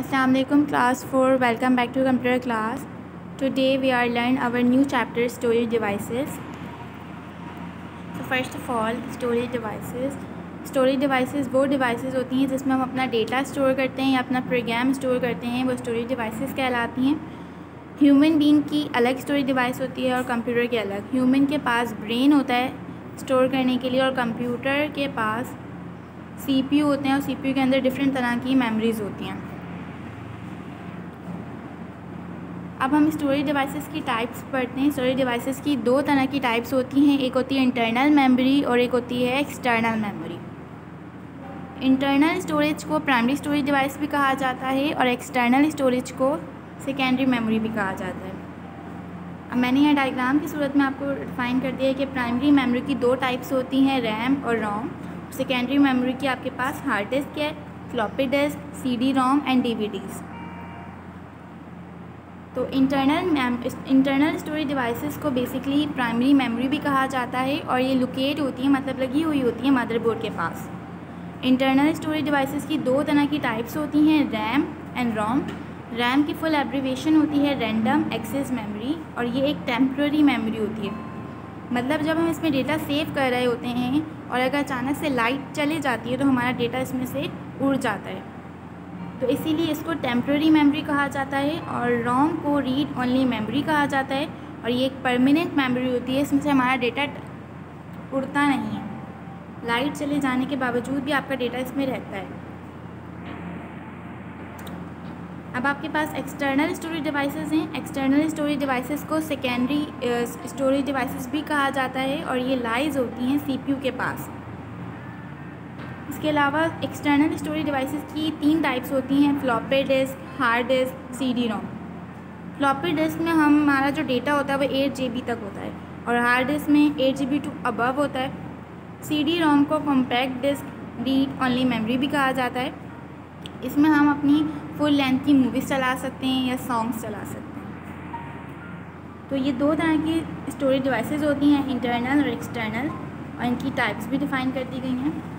Assalamu alaikum class 4. Welcome back to computer class. Today we are learn our new chapter storage devices. So first of all storage devices. Storage devices वो devices होती हैं जिसमें हम अपना data store करते हैं या अपना प्रोग्राम स्टोर करते हैं, वो storage devices कहलाती हैं। ह्यूमन बीइंग की अलग स्टोरेज डिवाइस होती है और कंप्यूटर की अलग। ह्यूमन के पास ब्रेन होता है स्टोर करने के लिए और कंप्यूटर के पास सीपीयू होते हैं और सीपीयू के अंदर डिफरेंट तरह की मेमोरीज़ होती हैं। अब हम स्टोरेज डिवाइसेस की टाइप्स पढ़ते हैं। स्टोरेज डिवाइसेस की दो तरह की टाइप्स होती हैं, एक होती है इंटरनल मेमोरी और एक होती है एक्सटर्नल मेमोरी। इंटरनल स्टोरेज को प्राइमरी स्टोरेज डिवाइस भी कहा जाता है और एक्सटर्नल स्टोरेज को सेकेंडरी मेमोरी भी कहा जाता है। अब मैंने यहाँ डायग्राम की सूरत में आपको डिफाइन कर दिया है कि प्राइमरी मेमोरी की दो टाइप्स होती हैं, रैम और रोम। सेकेंडरी मेमोरी की आपके पास हार्ड डिस्क है, floppy disk, CD Rome and DVDs. तो इंटरनल स्टोरेज डिवाइसेस को बेसिकली प्राइमरी मेमोरी भी कहा जाता है और ये लोकेट होती है, मतलब लगी हुई होती है मदरबोर्ड के पास। इंटरनल स्टोरेज डिवाइसेस की दो तरह की टाइप्स होती हैं, रैम एंड रोम। रैम की फुल एब्रीवेशन होती है रैंडम एक्सेस मेमोरी और ये एक टेम्प्रेरी मेमोरी होती है। मतलब जब हम इसमें डेटा सेव कर रहे होते हैं और अगर अचानक से लाइट चली जाती है तो हमारा डेटा इसमें से उड़ जाता है, तो इसीलिए इसको टेम्प्रेरी मेमोरी कहा जाता है। और रोम को रीड ओनली मेमोरी कहा जाता है और ये एक परमानेंट मेमोरी होती है, इसमें से हमारा डेटा उड़ता नहीं है, लाइट चले जाने के बावजूद भी आपका डेटा इसमें रहता है। अब आपके पास एक्सटर्नल स्टोरेज डिवाइसेस हैं। एक्सटर्नल स्टोरेज डिवाइसेस को सेकेंडरी स्टोरेज डिवाइसेस भी कहा जाता है और ये लाइज होती हैं सीपीयू के पास। इसके अलावा एक्सटर्नल स्टोरेज डिवाइसेस की तीन टाइप्स होती हैं, floppy disk, hard disk, CD ROM. Floppy disk में हमारा जो डेटा होता है वो 8 GB तक होता है और हार्ड डिस्क में 8 GB टू अबव होता है। सीडी रोम को compact disc read only memory भी कहा जाता है। इसमें हम अपनी फुल लेंथ की मूवीज़ चला सकते हैं या सॉन्ग्स चला सकते हैं। तो ये दो तरह की स्टोरेज डिवाइसेस होती हैं, इंटरनल और एक्सटर्नल, और इनकी टाइप्स भी डिफ़ाइन कर दी गई हैं।